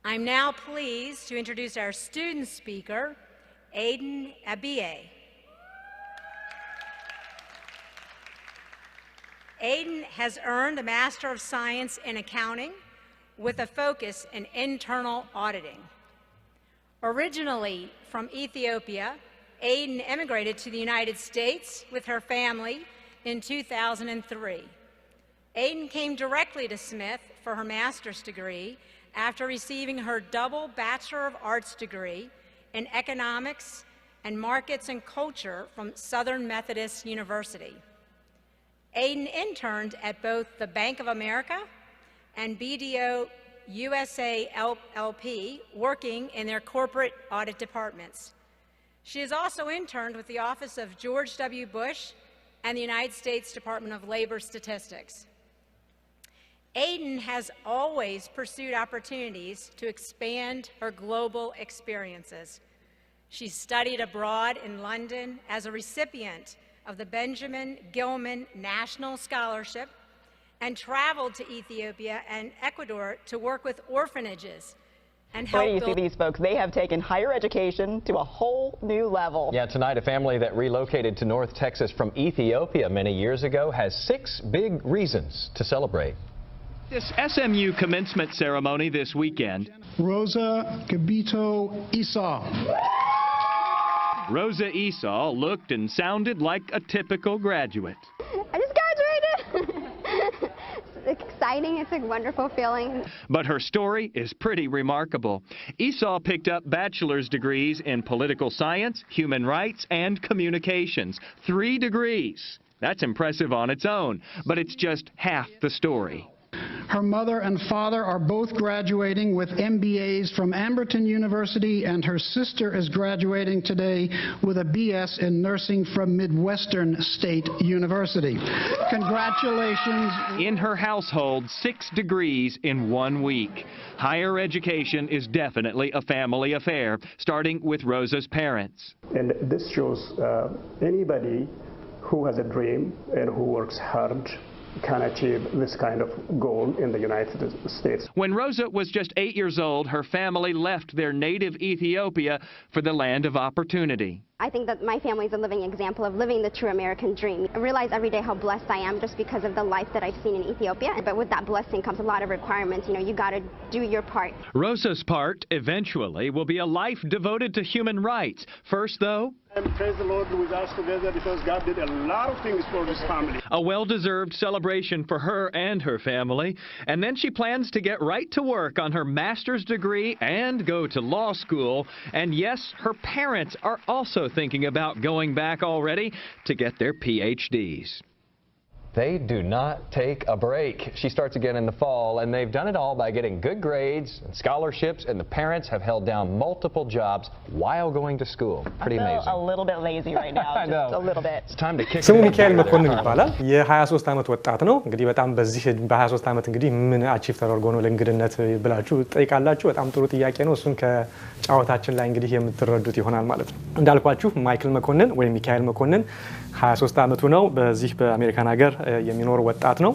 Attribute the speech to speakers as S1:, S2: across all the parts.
S1: I'm now pleased to introduce our student speaker, Aden. Aden has earned a Master of Science in Accounting with a focus in internal auditing. Originally from Ethiopia, Aden immigrated to the United States with her family in 2003. Aden came directly to Smith for her master's degree after receiving her double Bachelor of Arts degree in Economics and Markets and Culture from Southern Methodist University. Aden interned at both the Bank of America and BDO USA LP, working in their corporate audit departments. She has also interned with the Office of George W. Bush and the United States Department of Labor Statistics. Aden has always pursued opportunities to expand her global experiences. She studied abroad in London as a recipient of the Benjamin Gilman National Scholarship and traveled to Ethiopia and Ecuador to work with orphanages and help
S2: build. You see these folks, they have taken higher education to a whole new level.
S3: Yeah, tonight a family that relocated to North Texas from Ethiopia many years ago has 6 big reasons to celebrate.
S4: This SMU commencement ceremony this weekend.
S5: Rosa Gabito Esau.
S4: Rosa Esau looked and sounded like a typical graduate.
S6: I just graduated. It's exciting. It's a wonderful feeling.
S4: But her story is pretty remarkable. Esau picked up bachelor's degrees in political science, human rights, and communications. 3 degrees. That's impressive on its own, but it's just half the story.
S5: Her mother and father are both graduating with MBAs from Amberton University, and her sister is graduating today with a BS in nursing from Midwestern State University. Congratulations.
S4: In her household, 6 degrees in 1 week. Higher education is definitely a family affair, starting with Rosa's parents.
S7: And this shows anybody who has a dream and who works hard can achieve this kind of goal in the United States.
S4: When Rosa was just 8 years old, her family left their native Ethiopia for the land of opportunity.
S6: I think that my family is a living example of living the true American dream. I realize every day how blessed I am just because of the life that I've seen in Ethiopia. But with that blessing comes a lot of requirements. You know, you got to do your part.
S4: Rosa's part, eventually, will be a life devoted to human rights. First, though,
S7: And praise the Lord with us together because God did a lot of things for this family.
S4: a well-deserved celebration for her and her family. And then she plans to get right to work on her master's degree and go to law school. And yes, her parents are also thinking about going back already to get their PhDs.
S3: They do not take a break. She starts again in the fall, and they've done it all by getting good grades and scholarships, and the parents have held down multiple jobs while going to school. Pretty amazing.
S2: A little bit lazy right now.
S3: I know.
S2: Just a little bit.
S3: It's time to kick
S8: ስሙ
S3: it
S8: ሚካኤል
S3: into their
S8: መኮንን
S3: time.
S8: ይባላል። የ23 ዓመት ወጣት ነው። እንግዲህ በጣም በዚህ በ23 ዓመት እንግዲህ ምን አቺቭ ተደርጎ ነው ለእንግድነት ብላችሁ ጠይቃላችሁ። በጣም ጥሩ ጥያቄ ነው። እሱን ከጫወታችን ላይ እንግዲህ የምትረዱት ይሆናል ማለት ነው። እንዳልኳችሁ ማይክል መኮንን ወይም ሚካኤል መኮንን 23 ዓመቱ ነው። በዚህ በአሜሪካን ሀገር የሚኖር ወጣት ነው።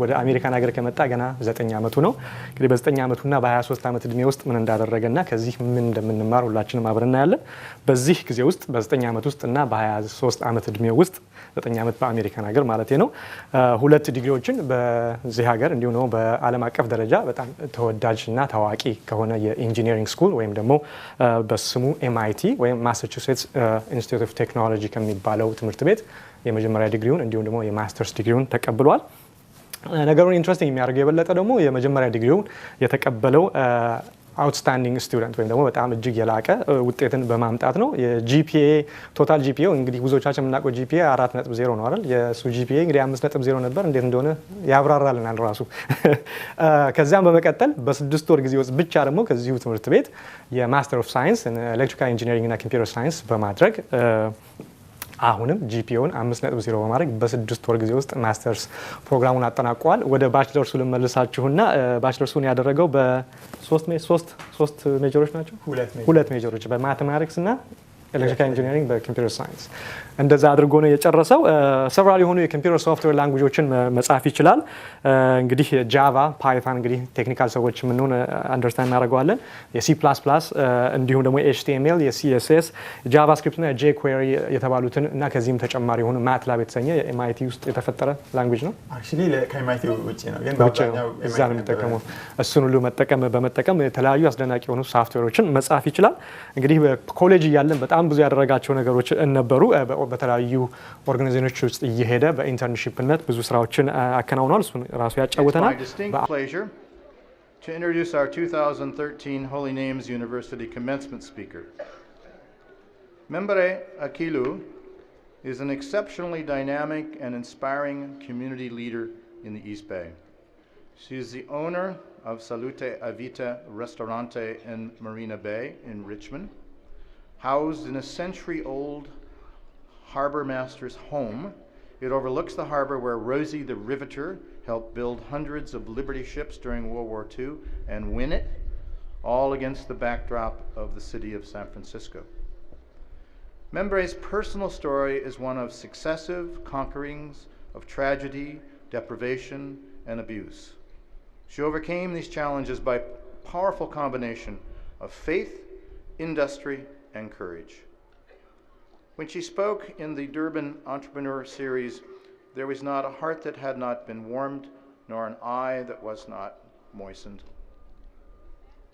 S8: ወደ አሜሪካን ሀገር ከመጣ ገና 9 ዓመቱ ነው። እንግዲህ በ9 ዓመቱና በ23 ዓመት እድሜ ውስጥ ምን እንዳደረገና ከዚህ ምን እንደምንማር ሁላችንም አብረን እናያለን። በዚህ ጊዜ ውስጥ በ9 ዓመት ውስጥና በ23 ዓመት እድሜ ውስጥ 9 ዓመት በአሜሪካን ሀገር ማለት ነው 2 ዲግሪዎችን በዚህ ሀገር እንዲሁ ነው በዓለም አቀፍ ደረጃ በጣም ተወዳጅና ታዋቂ ከሆነ የኢንጂነሪንግ ስኩል ወይም ደግሞ በስሙ MIT ወይም ማሳቹሴትስ ኢንስቲትዩት ኦፍ ቴክኖሎጂ ከሚባለው ትምህርት ቤት የመጀመሪያ ዲግሪውን እንዲሁ ደግሞ የማስተርስ ዲግሪውን ተቀብሏል። ነገሩን ኢንትረስቲንግ የሚያደርገው የበለጠ ደግሞ የመጀመሪያ ዲግሪውን የተቀበለው አውትስታንዲንግ ስቱደንት ወይም ደግሞ በጣም እጅግ የላቀ ውጤትን በማምጣት ነው። የጂፒኤ ቶታል ጂፒኤ እንግዲህ ብዙዎቻችን የምናውቀው ጂፒኤ 4.0 ነው አይደል? የሱ ጂፒኤ እንግዲህ 5.0 ነበር። እንዴት እንደሆነ ያብራራልናል ራሱ። ከዛም በመቀጠል በ6 ወር ጊዜ ውስጥ ብቻ ደግሞ ከዚሁ ትምህርት ቤት የማስተር ኦፍ ሳይንስ ኤሌክትሪካል ኢንጂነሪንግ እና ኮምፒውተር ሳይንስ በማድረግ አሁንም ጂፒኤውን 5.0 በማድረግ በ6 ወር ጊዜ ውስጥ ማስተርስ ፕሮግራሙን አጠናቋል። ወደ ባችለርሱ ልመልሳችሁና ባችለርሱን ያደረገው በ3 ሜጀሮች ናቸው። 2 ሜጀሮች በማቴማቲክስ እና ኤሌክትሪካል ኢንጂነሪንግ በኮምፒውተር ሳይንስ እንደዛ አድርጎ ነው የጨረሰው። ሰቨራል የሆኑ የኮምፒውተር ሶፍትዌር ላንጉጆችን መጻፍ ይችላል። እንግዲህ ጃቫ፣ ፓይተን እንግዲህ ቴክኒካል ሰዎች ምን ነው አንደርስታንድ እናደርገዋለን። የሲ++፣ እንዲሁም ደግሞ ኤችቲኤምኤል፣ የሲኤስኤስ፣ ጃቫስክሪፕት እና ጄኩዌሪ የተባሉትን እና ከዚህም ተጨማሪ የሆኑ ማትላብ የተሰኘ ኤምአይቲ ውስጥ የተፈጠረ ላንጉጅ ነው።
S9: አክቹሊ ከኤምአይቲ ውጪ ነው ግን በአብዛኛው
S8: እዛ ነው የሚጠቀመው። እሱን ሁሉ በመጠቀም የተለያዩ አስደናቂ የሆኑ ሶፍትዌሮችን መጻፍ ይችላል። እንግዲህ ኮሌጅ እያለን በጣም ብዙ ያደረጋቸው ነገሮች ነበሩ። በተለያዩ ኦርጋናይዜሽኖች ውስጥ እየሄደ በኢንተርንሺፕነት ብዙ ስራዎችን አከናውኗል። እሱን ራሱ ያጫውተናል።
S10: To introduce our 2013 Holy Names University Commencement speaker. Membre Akilu is an exceptionally dynamic and inspiring community leader in the East Bay. She is the owner of Salute Avita Restaurante in Marina Bay in Richmond, housed in a century-old harbor master's home. It overlooks the harbor where Rosie the Riveter helped build hundreds of Liberty ships during World War II and win it, all against the backdrop of the city of San Francisco. Membre's personal story is one of successive conquerings of tragedy, deprivation, and abuse. She overcame these challenges by a powerful combination of faith, industry, and courage. When she spoke in the Durban Entrepreneur Series, there was not a heart that had not been warmed, nor an eye that was not moistened.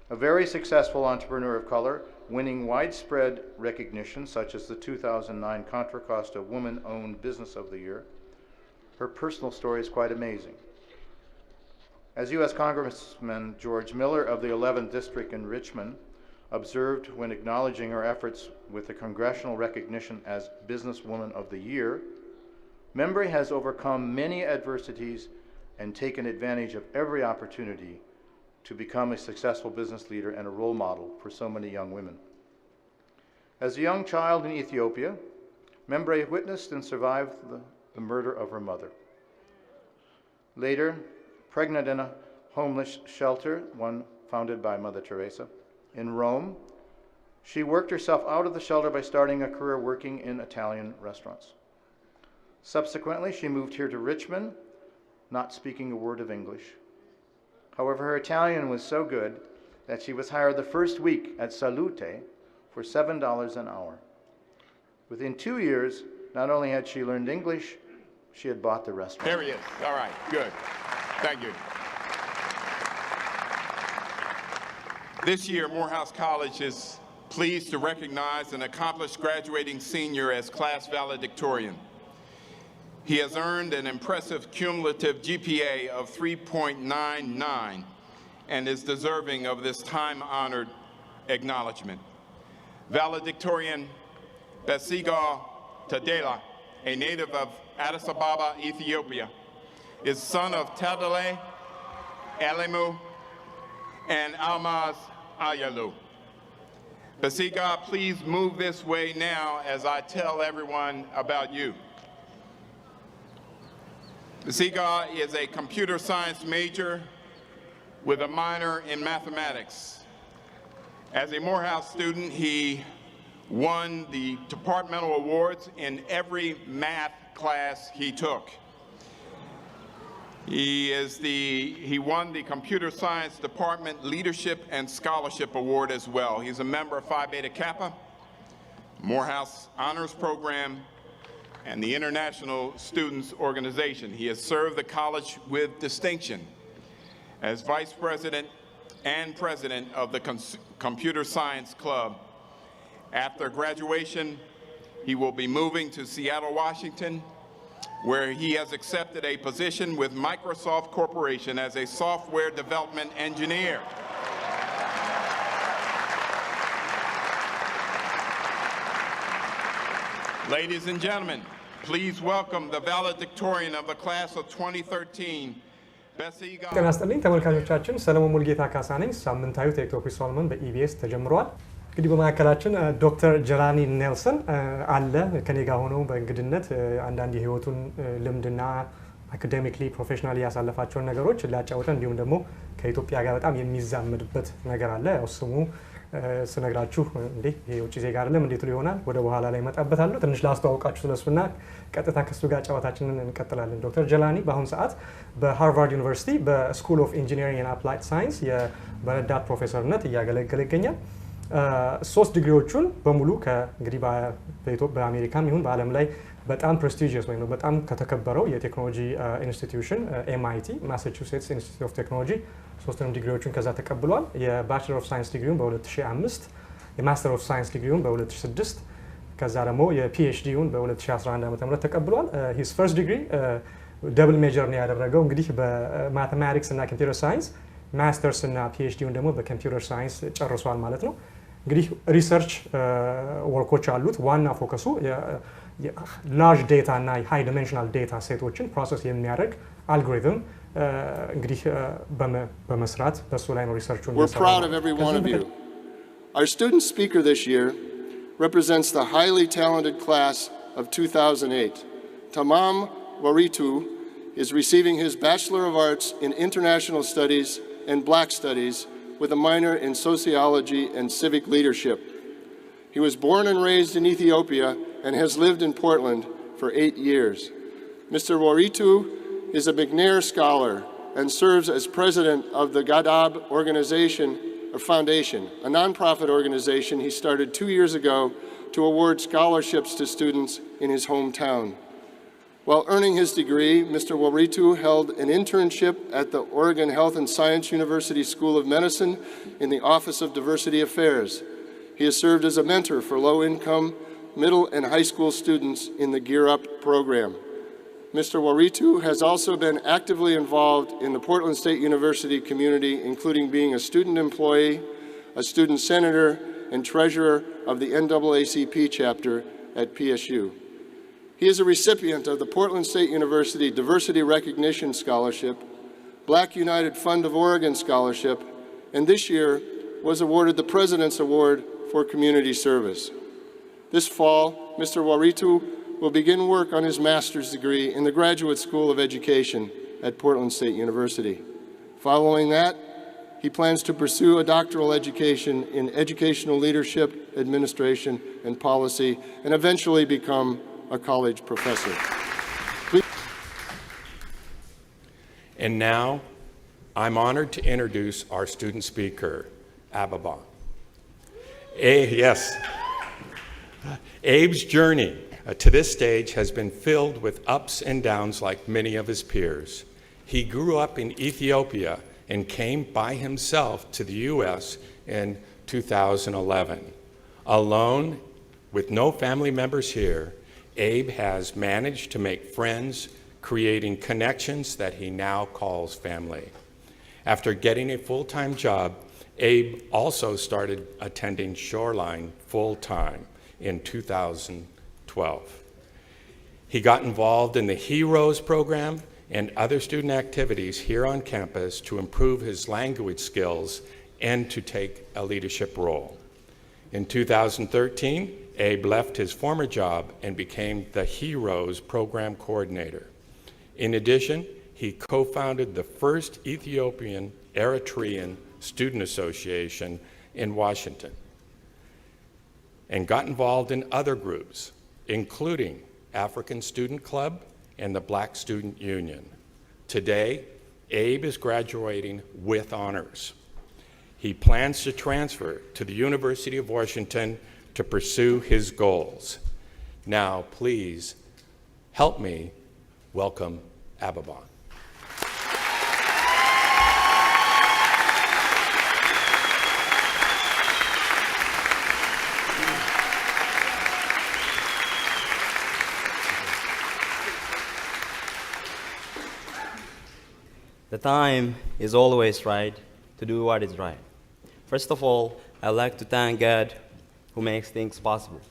S10: A very successful entrepreneur of color, winning widespread recognition, such as the 2009 Contra Costa Woman-Owned Business of the Year, her personal story is quite amazing. As U.S. Congressman George Miller of the 11th District in Richmond observed when acknowledging her efforts with the congressional recognition as Businesswoman of the Year, Membre has overcome many adversities and taken advantage of every opportunity to become a successful business leader and a role model for so many young women. As a young child in Ethiopia, Membre witnessed and survived the murder of her mother. Later, pregnant in a homeless shelter, one founded by Mother Teresa, in Rome, she worked herself out of the shelter by starting a career working in Italian restaurants. Subsequently, she moved here to Richmond, not speaking a word of English. However, her Italian was so good that she was hired the first week at Salute for $7 an hour. Within 2 years, not only had she learned English, she had bought the restaurant.
S11: There he is. All right, good. Thank you. This year, Morehouse College is pleased to recognize an accomplished graduating senior as class valedictorian. He has earned an impressive cumulative GPA of 3.99 and is deserving of this time-honored acknowledgement. Valedictorian Besiga Tadela, a native of Addis Ababa, Ethiopia, is son of Tadele, Elimu, and Almaz Ayalu. Besiga, please move this way now as I tell everyone about you. Besiga is a computer science major with a minor in mathematics. As a Morehouse student, he won the departmental awards in every math class he took. He won the Computer Science Department Leadership and Scholarship Award as well. He's a member of Phi Beta Kappa, Morehouse Honors Program, and the International Students Organization. He has served the college with distinction as Vice President and President of the Computer Science Club. After graduation, he will be moving to Seattle, Washington, where he has accepted a position with Microsoft Corporation as a software development engineer. Ladies and gentlemen, please welcome the valedictorian of the class of 2013, Besiga.
S8: ጤና ይስጥልኝ ተመልካቾቻችን፣ ሰለሞን ሙልጌታ ካሳ ነኝ። ሳምንታዊ ቴክቶክ ሶልመን በኢቢኤስ ተጀምሯል። እንግዲህ በማዕከላችን ዶክተር ጀላኒ ኔልሰን አለ ከኔ ጋር ሆነው በእንግድነት አንዳንድ የህይወቱን ልምድና አካዴሚክሊ ፕሮፌሽናሊ ያሳለፋቸውን ነገሮች ሊያጫውተን እንዲሁም ደግሞ ከኢትዮጵያ ጋር በጣም የሚዛመድበት ነገር አለ። ያው ስሙ ስነግራችሁ እንዴ ይሄ ውጪ ዜጋ አይደለም እንዴት ይሆናል ወደ በኋላ ላይ መጣበታለሁ። ትንሽ ላስተዋውቃችሁ ስለሱና ቀጥታ ከሱ ጋር ጨዋታችንን እንቀጥላለን። ዶክተር ጀላኒ በአሁኑ ሰዓት በሃርቫርድ ዩኒቨርሲቲ በስኩል ኦፍ ኢንጂነሪንግ ኤንድ አፕላይድ ሳይንስ የረዳት ፕሮፌሰርነት እያገለገለ ይገኛል። 3 ዲግሪዎቹን በሙሉ እንግዲህ በአሜሪካም ይሁን በዓለም ላይ በጣም ፕሬስቲጂየስ ወይም በጣም ከተከበረው የቴክኖሎጂ ኢንስቲትዩሽን MIT ማሳቹሴትስ ኢንስቲትዩት ኦፍ ቴክኖሎጂ 3ቱንም ዲግሪዎቹን ከዛ ተቀብሏል። የባችለር ኦፍ ሳይንስ ዲግሪውን በ2005 የማስተር ኦፍ ሳይንስ ዲግሪውን በ2006 ከዛ ደግሞ የፒኤችዲውን በ2011 ዓ.ም ተቀብሏል። ሂስ ፈርስት ዲግሪ ደብል ሜጀር ነው ያደረገው እንግዲህ በማቴማቲክስ እና ኮምፒውተር ሳይንስ፣ ማስተርስ እና ፒኤችዲውን ደግሞ በኮምፒውተር ሳይንስ ጨርሷል ማለት ነው። እንግዲህ ሪሰርች ወርኮች አሉት። ዋና ፎከሱ ላርጅ ዴታ እና ሃይ ዲሜንሽናል ዴታ ሴቶችን ፕሮሰስ የሚያደርግ አልጎሪትም እንግዲህ በመስራት በሱ ላይ ነው ሪሰርቹን
S12: We're proud of every one of you. Our student speaker this year represents the highly talented class of 2008. Tamam Waritu is receiving his Bachelor of Arts in International Studies and Black Studies with a minor in Sociology and Civic Leadership. He was born and raised in Ethiopia and has lived in Portland for 8 years. Mr. Waritu is a McNair Scholar and serves as president of the Gadab Organization or Foundation, a nonprofit organization he started 2 years ago to award scholarships to students in his hometown. While earning his degree, Mr. Waritu held an internship at the Oregon Health and Science University School of Medicine in the Office of Diversity Affairs. He has served as a mentor for low-income middle and high school students in the Gear Up program. Mr. Waritu has also been actively involved in the Portland State University community, including being a student employee, a student senator, and treasurer of the NAACP chapter at PSU. He is a recipient of the Portland State University Diversity Recognition Scholarship, Black United Fund of Oregon Scholarship, and this year was awarded the President's Award for Community Service. This fall, Mr. Waritu will begin work on his master's degree in the Graduate School of Education at Portland State University. Following that, he plans to pursue a doctoral education in educational leadership, administration, and policy, and eventually become a college professor.
S13: And now, I'm honored to introduce our student speaker, Ababa. Yes. Abe's journey to this stage has been filled with ups and downs like many of his peers. He grew up in Ethiopia and came by himself to the U.S. in 2011. Alone, with no family members here, Abe has managed to make friends, creating connections that he now calls family. After getting a full-time job, Abe also started attending Shoreline full-time in 2012. He got involved in the HEROES program and other student activities here on campus to improve his language skills and to take a leadership role. In 2013, Abe left his former job and became the HEROES program coordinator. In addition, he co-founded the first Ethiopian Eritrean Student Association in Washington, and got involved in other groups, including African Student Club and the Black Student Union. Today, Abe is graduating with honors. He plans to transfer to the University of Washington to pursue his goals. Now, please help me welcome Ababan.
S14: The time is always right to do what is right. First of all, I'd like to thank God who makes things possible.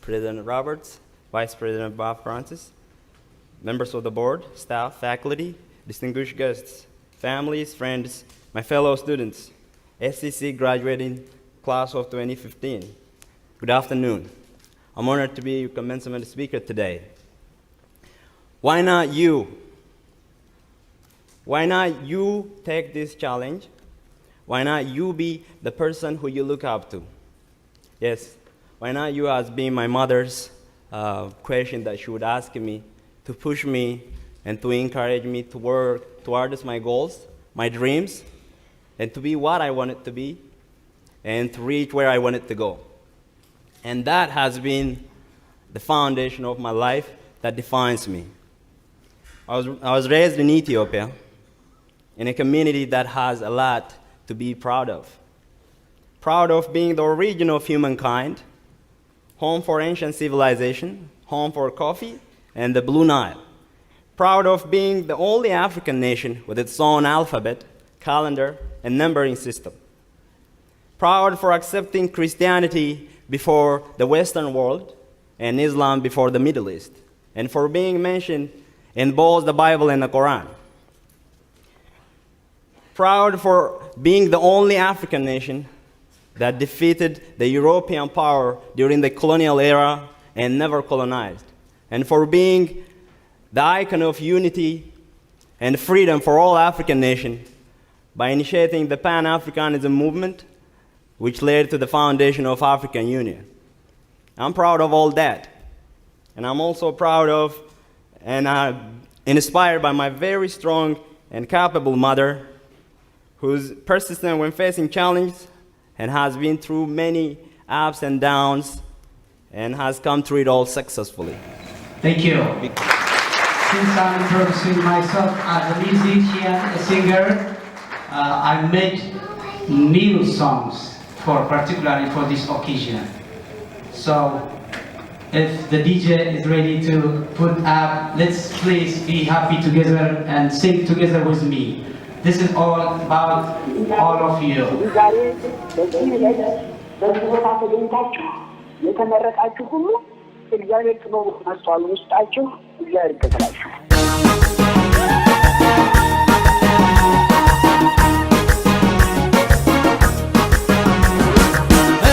S14: President Roberts, Vice President Bob Francis, members of the board, staff, faculty, distinguished guests, families, friends, my fellow students, SCC graduating class of 2015. Good afternoon. I'm honored to be your commencement speaker today. Why not you? why not you take this challenge? Why not you be the person who you look up to? Yes, why not you as being my mother's question that she would ask me to push me and to encourage me to work towards my goals, my dreams, and to be what I wanted to be, and to reach where I wanted to go. And that has been the foundation of my life that defines me. I was raised in Ethiopia, in a community that has a lot to be proud of. Proud of being the origin of humankind, home for ancient civilization, home for coffee and the Blue Nile. Proud of being the only African nation with its own alphabet, calendar, and numbering system. Proud for accepting Christianity before the Western world and Islam before the Middle East, and for being mentioned in both the Bible and the Quran. Proud for being the only African nation that defeated the European power during the colonial era and never colonized, and for being the icon of unity and freedom for all African nations by initiating the Pan-Africanism movement, which led to the foundation of African Union. I'm proud of all that, and I'm also proud of and inspired by my very strong and capable mother, who's persistent when facing challenges and has been through many ups and downs and has come through it all successfully.
S15: Thank you. Since I'm introducing myself as a musician, a singer, I made new songs particularly for this occasion. So if the DJ is ready to put up, let's please be happy together and sing together with me. This is all about all of you.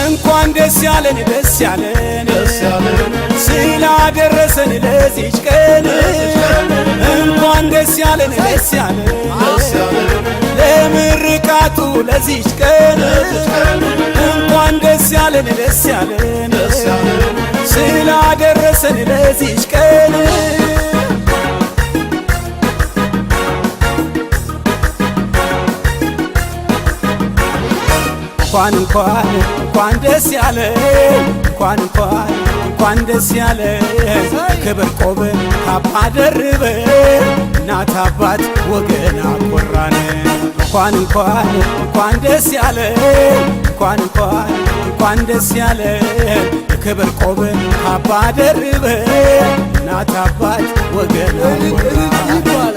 S16: እንኳን ደስ ያለን ደስ ያለን ስላደረሰን ለዚች ቀን እንኳን ደስ ያለን ደስ ያለን ለምርቃቱ ለዚች ቀን እንኳን ደስ ያለን ደስ ያለን ስላደረሰን ለዚች ቀን እንኳን ደስ ያለ እንኳን ደስ ያለ ክብር ቆብ ካባ ደርበ እናት አባት ወገን አኮራን እንኳን ደስ ያለ እንኳን ደስ ያለ ክብር ቆብ ካባ ደርበ እናት አባት ወገን አኮራን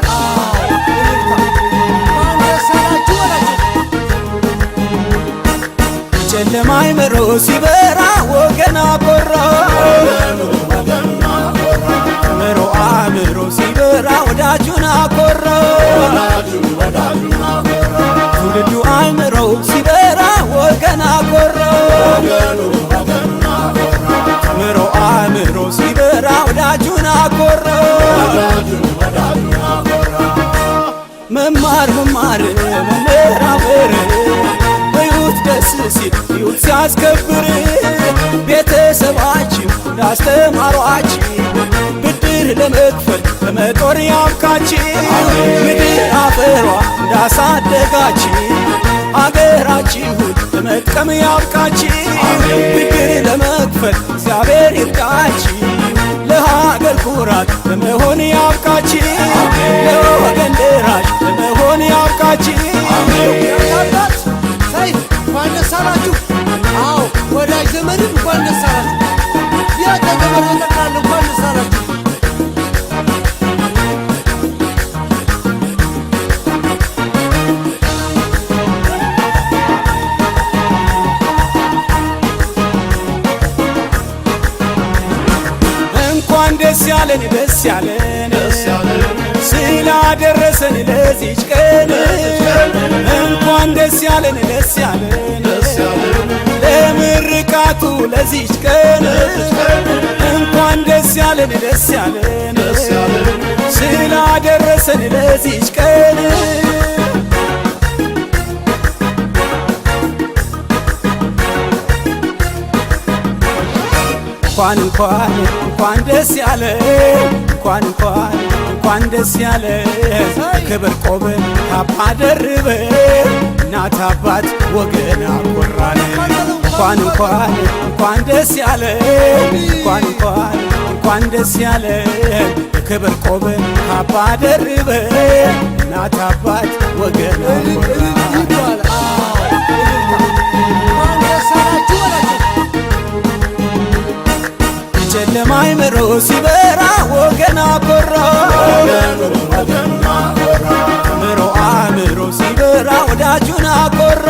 S16: ጨለማ አይመሮ ሲበራ ወገን አኮራ አምሮ ሲበራ ወዳጁን አኮራ ትውልዱ አይመሮ ሲበራ ወገን አኮራ አምሮ ሲበራ ወዳጁን አኮራ መማር መመራመር ደስ ሲል ይሁት ሲያስከብር ቤተሰባችን እንዳስተማሯችን ብድር ለመክፈል በመጦር ያብቃችን ምድር አፈሯ እንዳሳደጋችን አገራችሁን በመጥቀም ያብቃችን ብድር ለመክፈል እግዚአብሔር ይርዳችን ለሀገር ኩራት ለመሆን ያብቃችን ለወገን ደራሽ ለመሆን ያብቃችን እንኳን ደስ አላችሁ። አዎ ወዳጅ ዘመድም እንኳን ደስ አላችሁ። ያተገበረ ተቃለ እንኳን ደስ አላችሁ። እንኳን ደስ ያለን ደስ ያለን ስላደረሰን ለዚች ቀን እንኳን ደስ ያለን ደስ ያለን ለምርቃቱ ለዚች ቀን እንኳን ደስ ያለን ደስ ያለን ስላደረሰን ለዚች ቀን እንኳን ደስ ያለ እንኳን ደስ ያለ ክብር ቆብ ካባ ደርበ እናት አባት ወገን አኮራን እንኳን ደስ ያለ እንኳን ደስ ያለ ክብር ቆብ ካባ ደርበ እናት አባት ወገን አኮራን ጨለማ አይምሮ ሲበራ ወገን አኮራ አእምሮ ሲበራ ወዳጁን አኮራ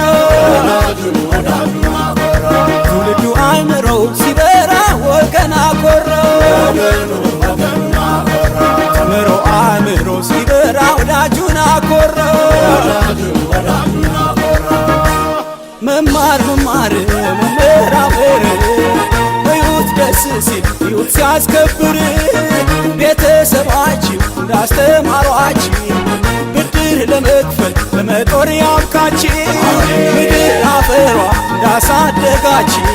S16: ትውልዱ አእምሮ ሲበራ ወገን አኮራ አእምሮ ሲበራ ወዳጁን አኮራ መማር መምህራን ደስ ሲል ሕይወት ሲያስከብር ቤተሰባችሁ እንዳስተማሯችሁ ብድር ለመክፈል ለመጦር ያብቃችሁ ምድር አፈሯ እንዳሳደጋችሁ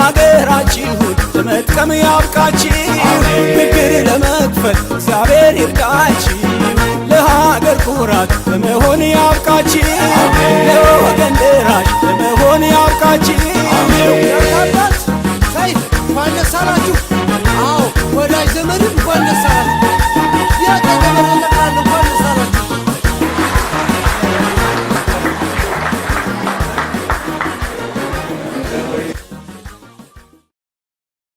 S16: አገራችሁን ለመጥቀም ያብቃችሁ ብድር ለመክፈል እግዚአብሔር ይርዳችሁ ለሀገር ኩራት ለመሆን ያብቃችሁ ለወገን ደራሽ ለመሆን ያብቃችሁ
S17: እንኳን ደስ አላችሁ። አዎ ወዳጅ ዘመድም እንኳን ደስ አላችሁ።